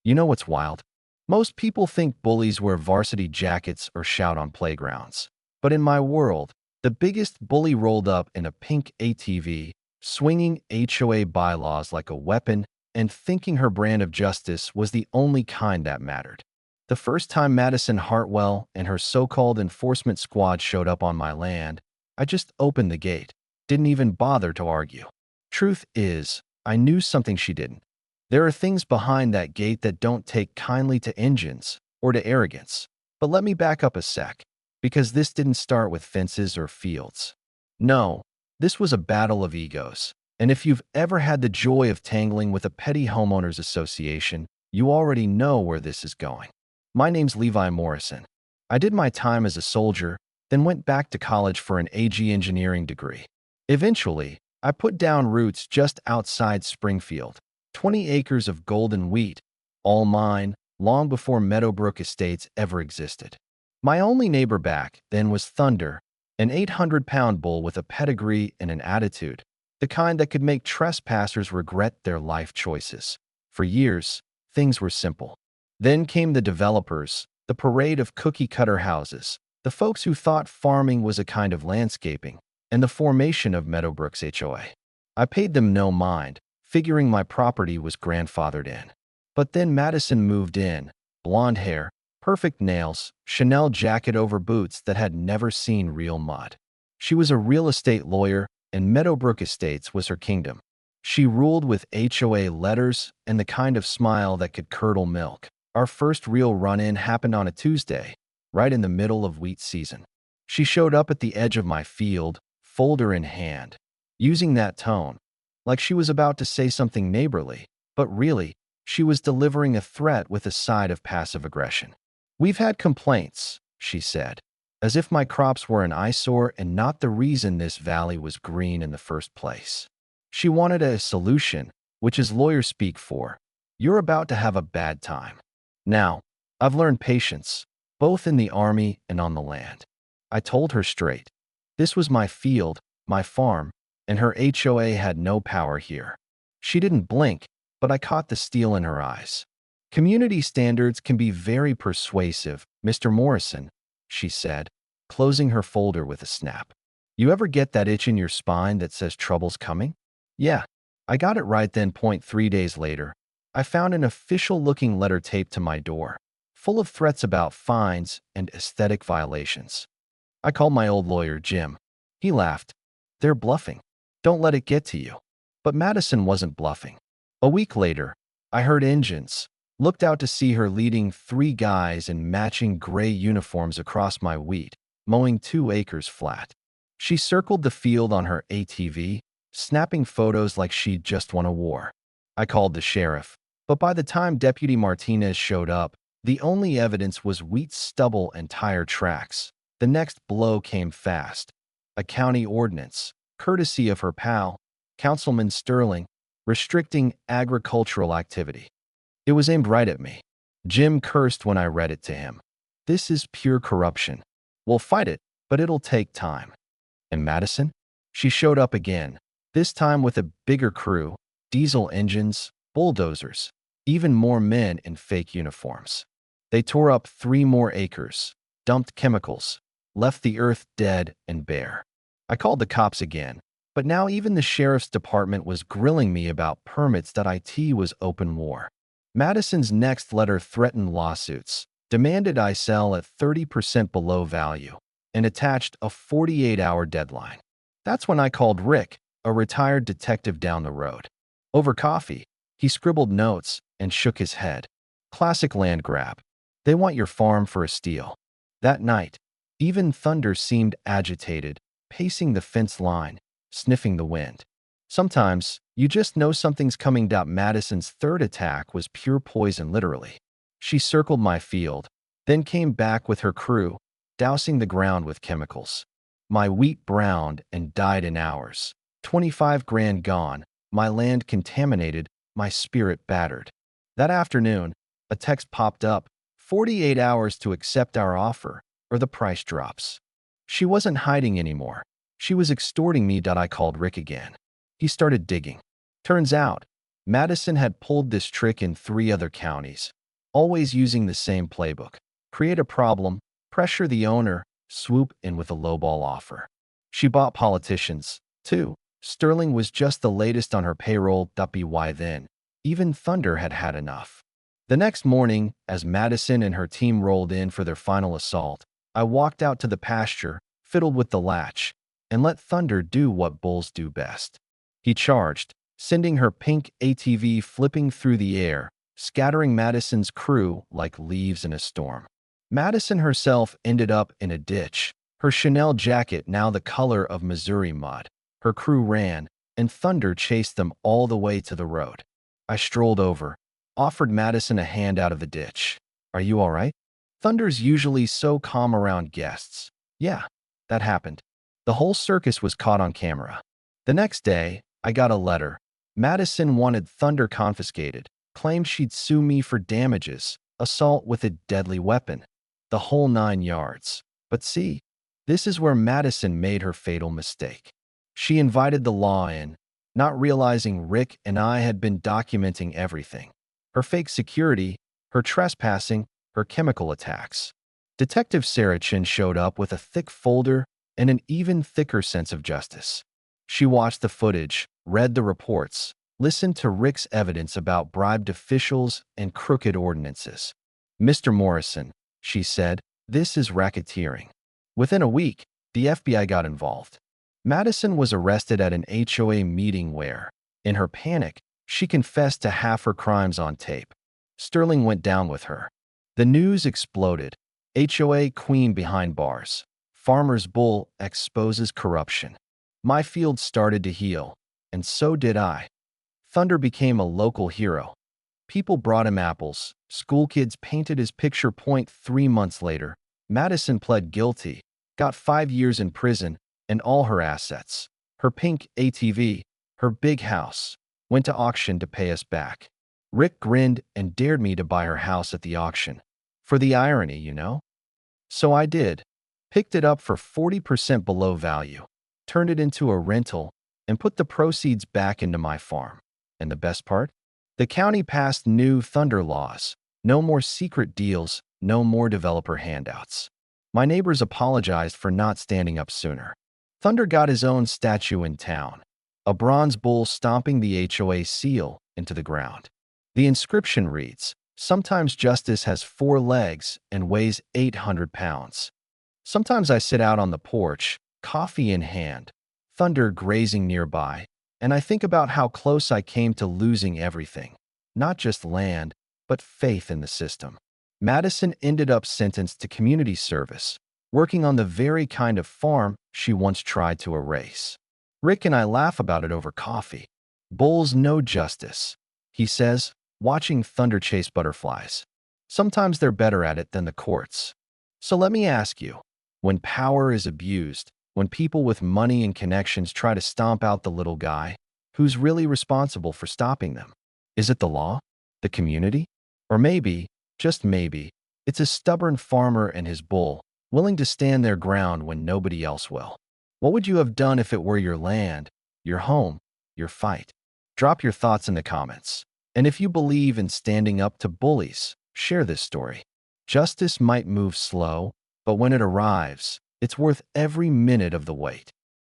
You know what's wild? Most people think bullies wear varsity jackets or shout on playgrounds. But in my world, the biggest bully rolled up in a pink ATV, swinging HOA bylaws like a weapon and thinking her brand of justice was the only kind that mattered. The first time Madison Hartwell and her so-called enforcement squad showed up on my land, I just opened the gate, didn't even bother to argue. Truth is, I knew something she didn't. There are things behind that gate that don't take kindly to engines or to arrogance. But let me back up a sec, because this didn't start with fences or fields. No, this was a battle of egos. And if you've ever had the joy of tangling with a petty homeowners association, you already know where this is going. My name's Levi Morrison. I did my time as a soldier, then went back to college for an AG engineering degree. Eventually, I put down roots just outside Springfield. 20 acres of golden wheat, all mine, long before Meadowbrook Estates ever existed. My only neighbor back then was Thunder, an 800-pound bull with a pedigree and an attitude, the kind that could make trespassers regret their life choices. For years, things were simple. Then came the developers, the parade of cookie-cutter houses, the folks who thought farming was a kind of landscaping, and the formation of Meadowbrook's HOA. I paid them no mind, figuring my property was grandfathered in. But then Madison moved in, blonde hair, perfect nails, Chanel jacket over boots that had never seen real mud. She was a real estate lawyer, and Meadowbrook Estates was her kingdom. She ruled with HOA letters and the kind of smile that could curdle milk. Our first real run-in happened on a Tuesday, right in the middle of wheat season. She showed up at the edge of my field, folder in hand, using that tone, like she was about to say something neighborly, but really, she was delivering a threat with a side of passive aggression. "We've had complaints," she said, as if my crops were an eyesore and not the reason this valley was green in the first place. She wanted a solution, which is lawyer speak for, "You're about to have a bad time." Now, I've learned patience, both in the army and on the land. I told her straight. This was my field, my farm, and her HOA had no power here. She didn't blink, but I caught the steel in her eyes. "Community standards can be very persuasive, Mr. Morrison," she said, closing her folder with a snap. "You ever get that itch in your spine that says trouble's coming?" Yeah, I got it right then. 3 days later, I found an official-looking letter taped to my door, full of threats about fines and aesthetic violations. I called my old lawyer, Jim. He laughed. "They're bluffing. Don't let it get to you." But Madison wasn't bluffing. A week later, I heard engines, looked out to see her leading 3 guys in matching gray uniforms across my wheat, mowing 2 acres flat. She circled the field on her ATV, snapping photos like she'd just won a war. I called the sheriff, but by the time Deputy Martinez showed up, the only evidence was wheat stubble and tire tracks. The next blow came fast. A county ordinance, courtesy of her pal, Councilman Sterling, restricting agricultural activity. It was aimed right at me. Jim cursed when I read it to him. "This is pure corruption. We'll fight it, but it'll take time." And Madison? She showed up again, this time with a bigger crew, diesel engines, bulldozers, even more men in fake uniforms. They tore up 3 more acres, dumped chemicals, left the earth dead and bare. I called the cops again, but now even the sheriff's department was grilling me about permits that IT was open war. Madison's next letter threatened lawsuits, demanded I sell at 30% below value, and attached a 48-hour deadline. That's when I called Rick, a retired detective down the road. Over coffee, he scribbled notes and shook his head. Classic land grab. They want your farm for a steal. That night, even Thunder seemed agitated, pacing the fence line, sniffing the wind. Sometimes, you just know something's coming. Madison's third attack was pure poison, literally. She circled my field, then came back with her crew, dousing the ground with chemicals. My wheat browned and died in hours. 25 grand gone, my land contaminated, my spirit battered. That afternoon, a text popped up, 48 hours to accept our offer, or the price drops. She wasn't hiding anymore. She was extorting me. I called Rick again. He started digging. Turns out, Madison had pulled this trick in 3 other counties, always using the same playbook. Create a problem, pressure the owner, swoop in with a lowball offer. She bought politicians, too. Sterling was just the latest on her payroll. By then, even Thunder had had enough. The next morning, as Madison and her team rolled in for their final assault, I walked out to the pasture, fiddled with the latch, and let Thunder do what bulls do best. He charged, sending her pink ATV flipping through the air, scattering Madison's crew like leaves in a storm. Madison herself ended up in a ditch, her Chanel jacket now the color of Missouri mud. Her crew ran, and Thunder chased them all the way to the road. I strolled over, offered Madison a hand out of the ditch. "Are you all right?" Thunder's usually so calm around guests. "Yeah, that happened." The whole circus was caught on camera. The next day, I got a letter. Madison wanted Thunder confiscated, claimed she'd sue me for damages, assault with a deadly weapon, the whole 9 yards. But see, this is where Madison made her fatal mistake. She invited the law in, not realizing Rick and I had been documenting everything. Her fake security, her trespassing, her chemical attacks. Detective Sarachin showed up with a thick folder and an even thicker sense of justice. She watched the footage, read the reports, listened to Rick's evidence about bribed officials and crooked ordinances. "Mr. Morrison," she said, "this is racketeering." Within a week, the FBI got involved. Madison was arrested at an HOA meeting where, in her panic, she confessed to half her crimes on tape. Sterling went down with her. The news exploded. HOA queen behind bars. Farmer's bull exposes corruption. My field started to heal, and so did I. Thunder became a local hero. People brought him apples. School kids painted his picture. 3 months later, Madison pled guilty, got 5 years in prison, and all her assets, her pink ATV, her big house, went to auction to pay us back. Rick grinned and dared me to buy her house at the auction. For the irony, you know? So I did. Picked it up for 40% below value, turned it into a rental, and put the proceeds back into my farm. And the best part? The county passed new Thunder laws. No more secret deals, no more developer handouts. My neighbors apologized for not standing up sooner. Thunder got his own statue in town, a bronze bull stomping the HOA seal into the ground. The inscription reads, "Sometimes justice has 4 legs and weighs 800 pounds. Sometimes I sit out on the porch, coffee in hand, Thunder grazing nearby, and I think about how close I came to losing everything, not just land, but faith in the system." Madison ended up sentenced to community service, working on the very kind of farm she once tried to erase. Rick and I laugh about it over coffee. "Bulls know justice," he says, watching Thunder chase butterflies. "Sometimes they're better at it than the courts." So let me ask you, when power is abused, when people with money and connections try to stomp out the little guy, who's really responsible for stopping them? Is it the law? The community? Or maybe, just maybe, it's a stubborn farmer and his bull, willing to stand their ground when nobody else will? What would you have done if it were your land, your home, your fight? Drop your thoughts in the comments. And if you believe in standing up to bullies, share this story. Justice might move slow, but when it arrives, it's worth every minute of the wait.